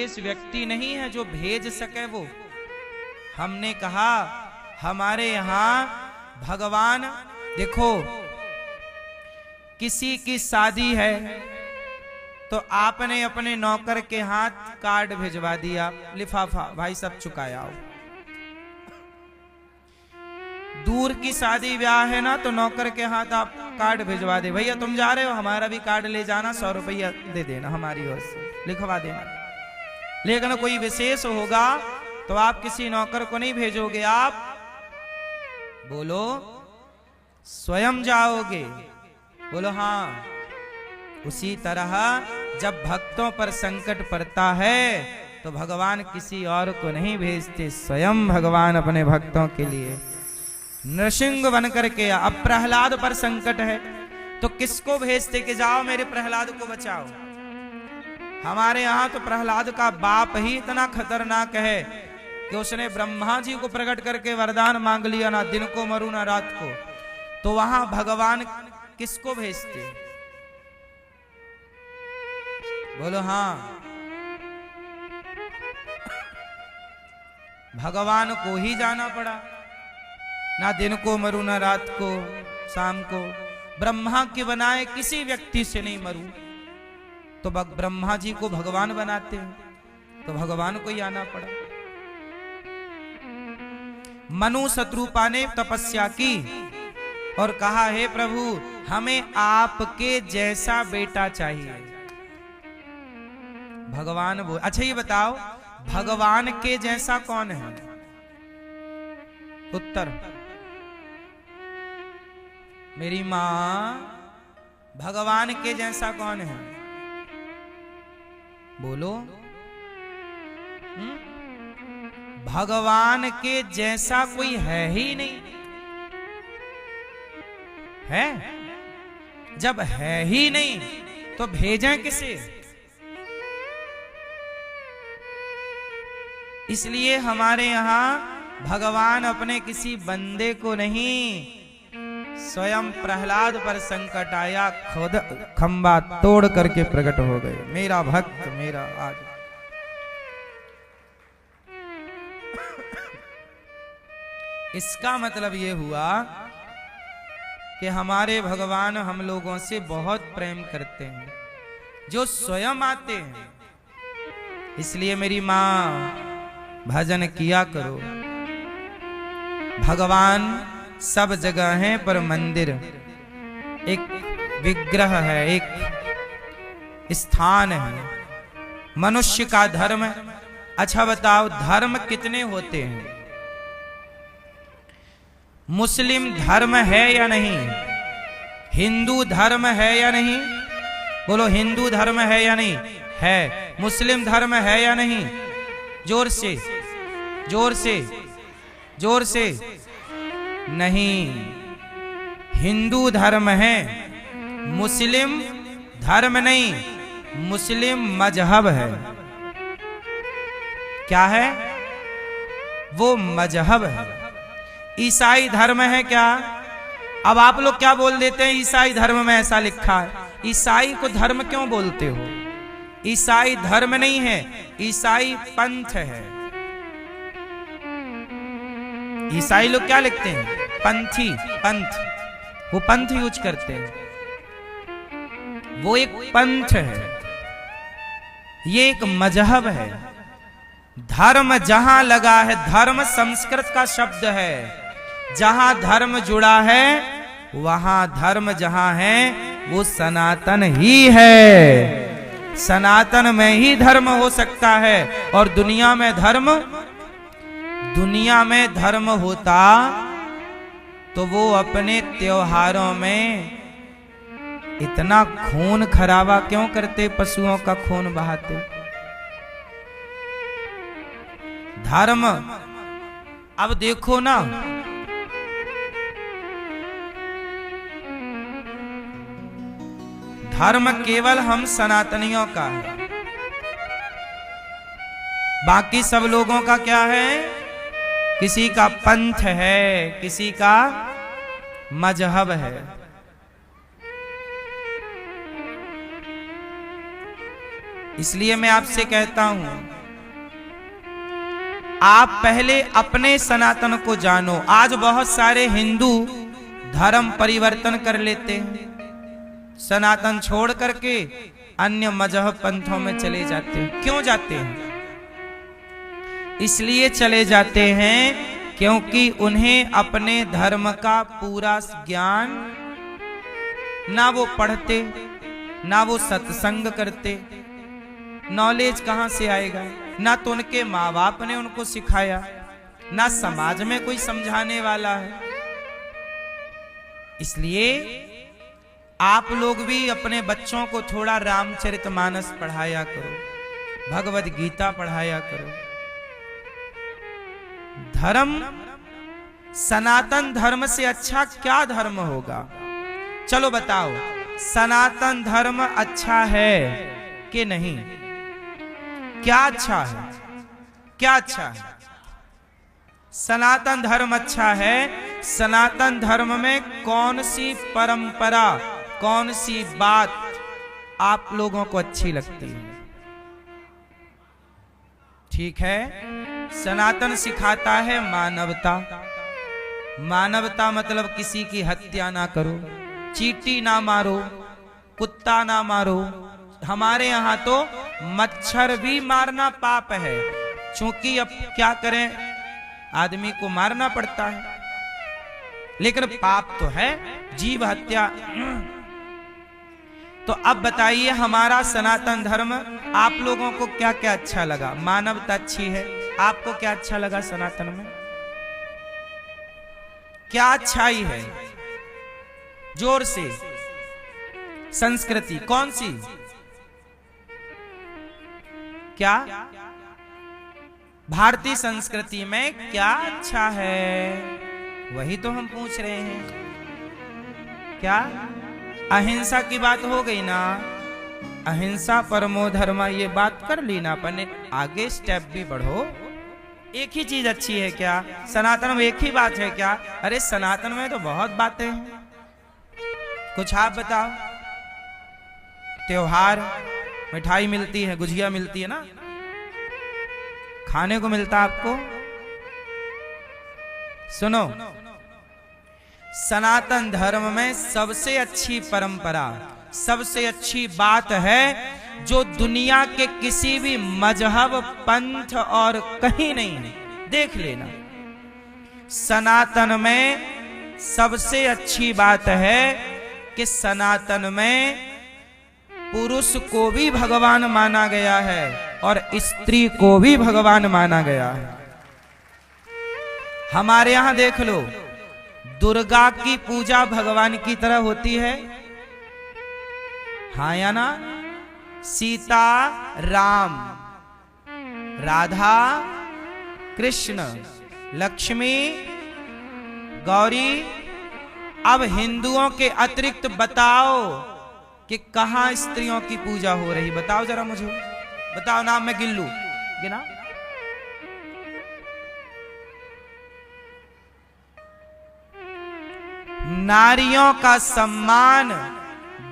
विशेष व्यक्ति नहीं है जो भेज सके वो। हमने कहा हमारे यहां भगवान, देखो किसी की शादी है तो आपने अपने नौकर के हाथ कार्ड भिजवा दिया, लिफाफा, भाई सब चुकाया हो। दूर की शादी ब्याह है ना, तो नौकर के हाथ आप कार्ड भिजवा दे, भैया तुम जा रहे हो हमारा भी कार्ड ले जाना, 100 रुपया दे देना, हमारी ओर से लिखवा देना। लेकिन कोई विशेष होगा तो आप किसी नौकर को नहीं भेजोगे, आप बोलो स्वयं जाओगे। बोलो हाँ। उसी तरह जब भक्तों पर संकट पड़ता है तो भगवान किसी और को नहीं भेजते, स्वयं भगवान अपने भक्तों के लिए नृसिंह बन करके। अब प्रहलाद पर संकट है तो किसको भेजते कि जाओ मेरे प्रहलाद को बचाओ। हमारे यहां तो प्रहलाद का बाप ही इतना खतरनाक है कि उसने ब्रह्मा जी को प्रकट करके वरदान मांग लिया, ना दिन को मरू ना रात को। तो वहां भगवान किसको भेजते? बोलो हाँ। भगवान को ही जाना पड़ा, ना दिन को मरू ना रात को, शाम को। ब्रह्मा के बनाए किसी व्यक्ति से नहीं मरू, तो ब्रह्मा जी को भगवान बनाते हैं, तो भगवान को ही आना पड़ा। मनु शत्रुपा ने तपस्या की और कहा हे प्रभु हमें आपके जैसा बेटा चाहिए। भगवान बोल, अच्छा ये बताओ भगवान के जैसा कौन है? उत्तर, मेरी मां, भगवान के जैसा कौन है? बोलो। भगवान के जैसा कोई है ही नहीं। है? जब है ही नहीं तो भेजें किसे? इसलिए हमारे यहां भगवान अपने किसी बंदे को नहीं, स्वयं प्रहलाद पर संकट आया, खुद खंबा तोड़ करके प्रकट हो गए, मेरा भक्त मेरा। आज इसका मतलब ये हुआ कि हमारे भगवान हम लोगों से बहुत प्रेम करते हैं, जो स्वयं आते हैं। इसलिए मेरी मां भजन किया करो। भगवान सब जगह है पर मंदिर एक विग्रह है, एक स्थान है। मनुष्य का धर्म, अच्छा बताओ धर्म कितने होते हैं? मुस्लिम धर्म है या नहीं? हिंदू धर्म है या नहीं? बोलो हिंदू धर्म है या नहीं? है। मुस्लिम धर्म है या नहीं? जोर से, जोर से, जोर से। नहीं, हिंदू धर्म है, मुस्लिम धर्म नहीं, मुस्लिम मजहब है। क्या है वो? मजहब है। ईसाई धर्म है क्या? अब आप लोग क्या बोल देते हैं, ईसाई धर्म में ऐसा लिखा है। ईसाई को धर्म क्यों बोलते हो? ईसाई धर्म नहीं है, ईसाई पंथ है। ईसाई लोग क्या लिखते हैं? पंथी, पंथ। वो पंथ यूज करते हैं, वो एक पंथ है, ये एक मजहब है। धर्म जहां लगा है, धर्म संस्कृत का शब्द है, जहां धर्म जुड़ा है वहां धर्म जहां है वो सनातन ही है। सनातन में ही धर्म हो सकता है। और दुनिया में धर्म होता तो वो अपने त्योहारों में इतना खून खराबा क्यों करते? पशुओं का खून बहाते। धर्म, अब देखो ना, धर्म केवल हम सनातनियों का है, बाकी सब लोगों का क्या है? किसी का पंथ है, किसी का मजहब है। इसलिए मैं आपसे कहता हूं, आप पहले अपने सनातन को जानो। आज बहुत सारे हिंदू धर्म परिवर्तन कर लेते हैं, सनातन छोड़ करके अन्य मजहब पंथों में चले जाते हैं। क्यों जाते हैं? इसलिए चले जाते हैं क्योंकि उन्हें अपने धर्म का पूरा ज्ञान, ना वो पढ़ते ना वो सत्संग करते, नॉलेज कहां से आएगा? ना तो उनके माँ बाप ने उनको सिखाया, ना समाज में कोई समझाने वाला है। इसलिए आप लोग भी अपने बच्चों को थोड़ा रामचरितमानस पढ़ाया करो, भगवद गीता पढ़ाया करो। धर्म, सनातन धर्म से अच्छा क्या धर्म होगा? चलो बताओ, सनातन धर्म अच्छा है कि नहीं? क्या अच्छा है? क्या अच्छा है? सनातन धर्म अच्छा है। सनातन धर्म में कौन सी परंपरा, कौन सी बात आप लोगों को अच्छी लगती है? ठीक है, सनातन सिखाता है मानवता। मानवता मतलब किसी की हत्या ना करो, चींटी ना मारो, कुत्ता ना मारो। हमारे यहां तो मच्छर भी मारना पाप है, क्योंकि अब क्या करें, आदमी को मारना पड़ता है, लेकिन पाप तो है जीव हत्या। तो अब बताइए, हमारा सनातन धर्म आप लोगों को क्या क्या अच्छा लगा? मानवता अच्छी है, आपको क्या अच्छा लगा सनातन में? क्या अच्छाई है? जोर से। संस्कृति कौन सी? क्या भारतीय संस्कृति में क्या अच्छा है? वही तो हम पूछ रहे हैं। क्या अहिंसा की बात हो गई ना? अहिंसा परमो धर्म, ये बात कर ली ना अपन ने। आगे स्टेप भी बढ़ो। एक ही चीज अच्छी है क्या? सनातन में एक ही बात है क्या? अरे सनातन में तो बहुत बातें हैं, कुछ आप बताओ। त्योहार, मिठाई मिलती है, गुजिया मिलती है ना, खाने को मिलता आपको। सुनो, सनातन धर्म में सबसे अच्छी परंपरा, सबसे अच्छी बात है जो दुनिया के किसी भी मजहब, पंथ और कहीं नहीं है। देख लेना, सनातन में सबसे अच्छी बात है कि सनातन में पुरुष को भी भगवान माना गया है और स्त्री को भी भगवान माना गया है। हमारे यहां देख लो, दुर्गा की पूजा भगवान की तरह होती है, हाँ या ना? सीता राम, राधा कृष्ण, लक्ष्मी गौरी। अब हिंदुओं के अतिरिक्त बताओ कि कहां स्त्रियों की पूजा हो रही? बताओ जरा मुझे, बताओ, नाम मैं गिन लूं, गिना? नारियों का सम्मान,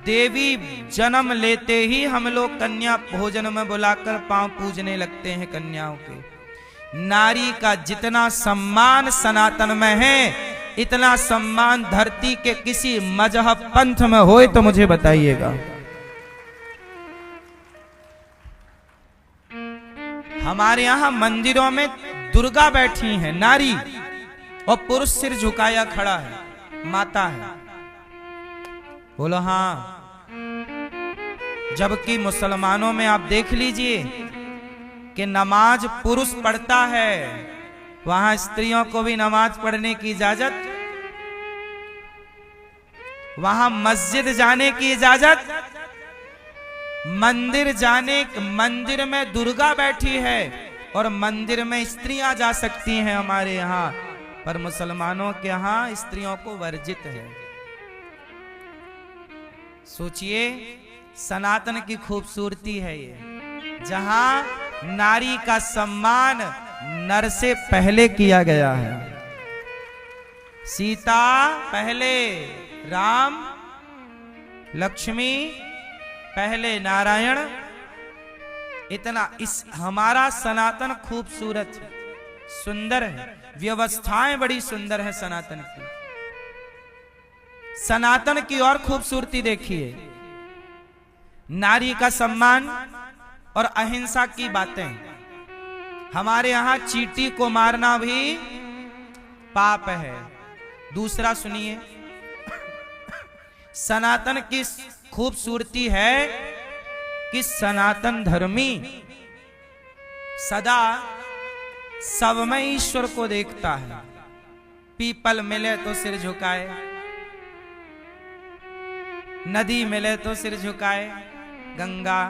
देवी जन्म लेते ही हम लोग कन्या भोजन में बुलाकर पांव पूजने लगते हैं कन्याओं के। नारी का जितना सम्मान सनातन में है, इतना सम्मान धरती के किसी मजहब पंथ में होए तो मुझे बताइएगा। हमारे यहां मंदिरों में दुर्गा बैठी है, नारी, और पुरुष सिर झुकाया खड़ा है, माता है। बोलो हाँ। जबकि मुसलमानों में आप देख लीजिए कि नमाज पुरुष पढ़ता है, वहां स्त्रियों को भी नमाज पढ़ने की इजाजत, वहां मस्जिद जाने की इजाजत, मंदिर जाने, मंदिर में दुर्गा बैठी है और मंदिर में स्त्रियां जा सकती हैं हमारे यहां, पर मुसलमानों के यहां स्त्रियों को वर्जित है। सोचिए, सनातन की खूबसूरती है ये, जहां नारी का सम्मान नर से पहले किया गया है। सीता पहले, राम, लक्ष्मी पहले, नारायण इतना इस हमारा सनातन खूबसूरत है, सुंदर है, व्यवस्थाएं बड़ी सुंदर है सनातन की। सनातन की और खूबसूरती देखिए, नारी का सम्मान और अहिंसा की बातें। हमारे यहां चींटी को मारना भी पाप है। दूसरा सुनिए, सनातन की खूबसूरती है कि सनातन धर्मी सदा सब में ईश्वर को देखता है। पीपल मिले तो सिर झुकाए, नदी मिले तो सिर झुकाए, गंगा,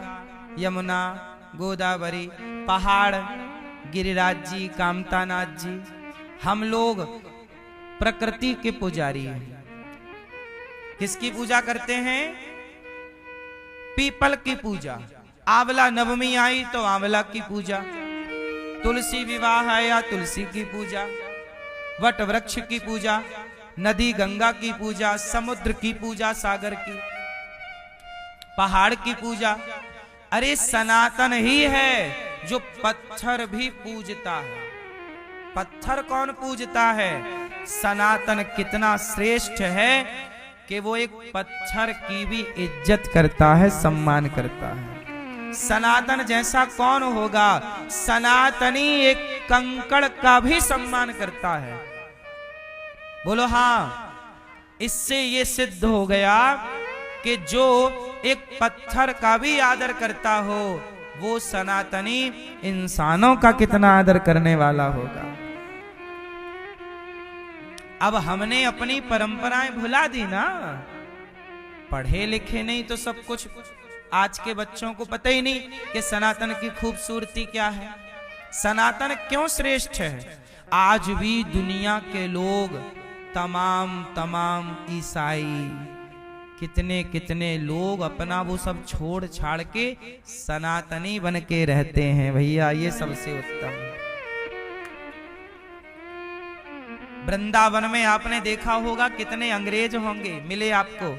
यमुना, गोदावरी, पहाड़, गिरिराज जी, कामतानाथ जी, हम लोग प्रकृति के पुजारी हैं। किसकी पूजा करते हैं? पीपल की पूजा। आंवला नवमी आई तो आंवला की पूजा, तुलसी विवाह आया तुलसी की पूजा, वट वृक्ष की पूजा, नदी गंगा की पूजा, समुद्र की पूजा, सागर की, पहाड़ की पूजा। अरे सनातन ही है जो पत्थर भी पूजता है। पत्थर कौन पूजता है? सनातन कितना श्रेष्ठ है कि वो एक पत्थर की भी इज्जत करता है, सम्मान करता है। सनातन जैसा कौन होगा? सनातनी एक कंकड़ का भी सम्मान करता है। बोलो हाँ। इससे ये सिद्ध हो गया कि जो एक पत्थर का भी आदर करता हो, वो सनातनी इंसानों का कितना आदर करने वाला होगा। अब हमने अपनी परंपराएं भुला दी ना, पढ़े लिखे नहीं तो सब कुछ। आज के बच्चों को पता ही नहीं कि सनातन की खूबसूरती क्या है, सनातन क्यों श्रेष्ठ है। आज भी दुनिया के लोग, तमाम ईसाई, कितने कितने लोग अपना वो सब छोड़ छाड़ के सनातनी बन के रहते हैं। भैया ये सबसे उत्तम है। वृंदावन में आपने देखा होगा कितने अंग्रेज होंगे मिले आपको।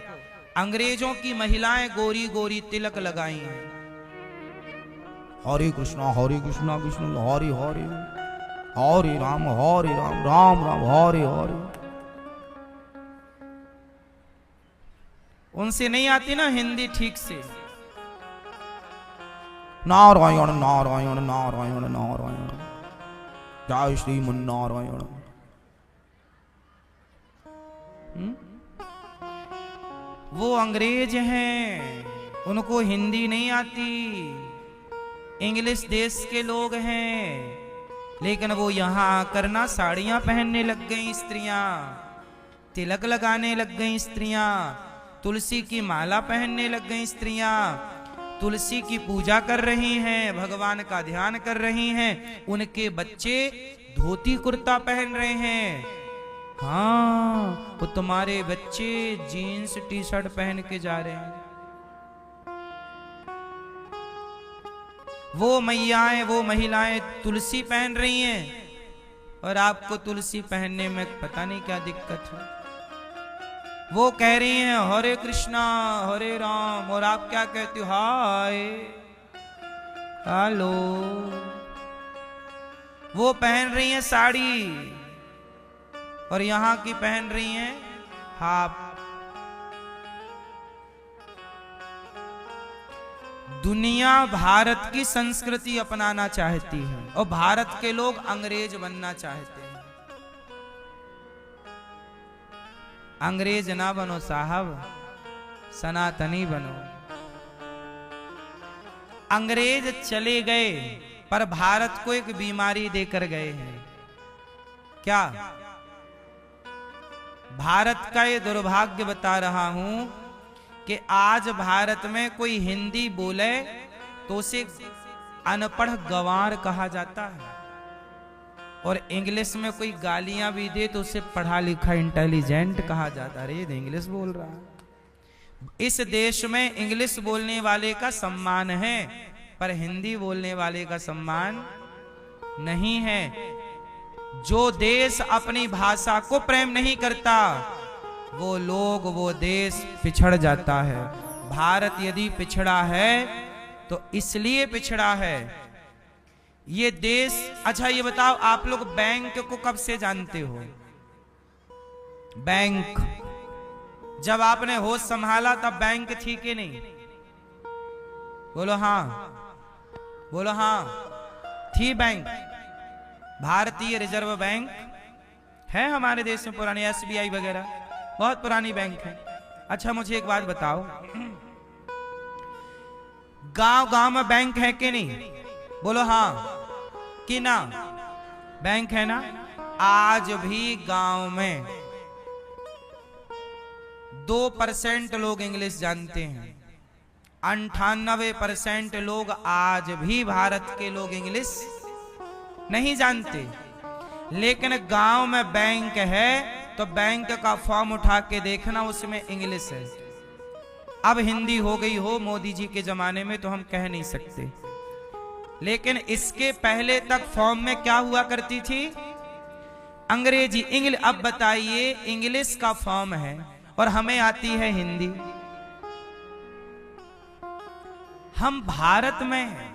अंग्रेजों की महिलाएं गोरी गोरी तिलक लगाई हैं। हरे कृष्णा कृष्ण हरे हरे, हरे राम राम राम हरे हरे। उनसे नहीं आती ना हिंदी ठीक से। नारायण नारायण नारायण नारायण, जय श्रीमन नारायण। वो अंग्रेज हैं, उनको हिंदी नहीं आती, इंग्लिश देश के लोग हैं, लेकिन वो यहाँ आकर ना साड़ियां पहनने लग गई स्त्रियां, तिलक लगाने लग गई स्त्रियां, तुलसी की माला पहनने लग गई स्त्रियां, तुलसी की पूजा कर रही हैं, भगवान का ध्यान कर रही हैं। उनके बच्चे धोती कुर्ता पहन रहे हैं। हाँ, वो तुम्हारे बच्चे जीन्स टी शर्ट पहन के जा रहे हैं। वो मैयाएं, वो महिलाएं तुलसी पहन रही हैं और आपको तुलसी पहनने में पता नहीं क्या दिक्कत है। वो कह रही हैं हरे कृष्णा हरे राम, और आप क्या कहते हो? Hi hello. वो पहन रही हैं साड़ी और यहां की पहन रही हैं हाफ। दुनिया भारत की संस्कृति अपनाना चाहती है और भारत के लोग अंग्रेज बनना चाहते हैं। अंग्रेज ना बनो साहब, सनातनी बनो। अंग्रेज चले गए पर भारत को एक बीमारी देकर गए हैं। क्या? भारत का ये दुर्भाग्य बता रहा हूं कि आज भारत में कोई हिंदी बोले तो उसे अनपढ़ गंवार कहा जाता है, और इंग्लिश में कोई गालियां भी दे तो उसे पढ़ा लिखा इंटेलिजेंट कहा जाता है। अरे ये इंग्लिश बोल रहा है। इस देश में इंग्लिश बोलने वाले का सम्मान है पर हिंदी बोलने वाले का सम्मान नहीं है। जो देश अपनी भाषा को प्रेम नहीं करता, वो लोग, वो देश पिछड़ जाता है। भारत यदि पिछड़ा है तो इसलिए पिछड़ा है ये देश। अच्छा ये बताओ, आप लोग बैंक को कब से जानते हो? बैंक जब आपने होश संभाला तब बैंक थी कि नहीं? बोलो हाँ, बोलो हाँ, थी बैंक। भारतीय रिजर्व बैंक है हमारे देश में, पुरानी SBI वगैरह बहुत पुरानी बैंक है। अच्छा मुझे एक बात बताओ, गांव गांव में बैंक है कि नहीं? बोलो हाँ कि ना? बैंक है ना? आज भी गांव में 2% लोग इंग्लिश जानते हैं। 98% लोग आज भी भारत के लोग इंग्लिश नहीं जानते। लेकिन गांव में बैंक है तो बैंक का फॉर्म उठा के देखना, उसमें इंग्लिश है। अब हिंदी हो गई हो मोदी जी के जमाने में तो हम कह नहीं सकते, लेकिन इसके पहले तक फॉर्म में क्या हुआ करती थी? अंग्रेजी, इंग्लिश। अब बताइए, इंग्लिश का फॉर्म है और हमें आती है हिंदी। हम भारत में हैं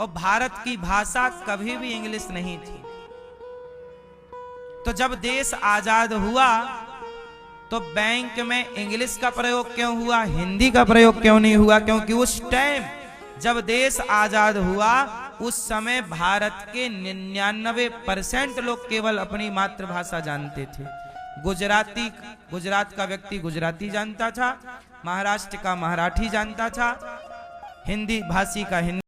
और भारत की भाषा कभी भी इंग्लिश नहीं थी। तो जब देश आजाद हुआ तो बैंक में इंग्लिश का प्रयोग क्यों हुआ, हिंदी का प्रयोग क्यों नहीं हुआ? क्योंकि उस टाइम जब देश आजाद हुआ उस समय भारत के 99% लोग केवल अपनी मातृभाषा जानते थे। गुजरात का व्यक्ति गुजराती जानता था, महाराष्ट्र का मराठी जानता था, हिंदी भाषी का हिंदी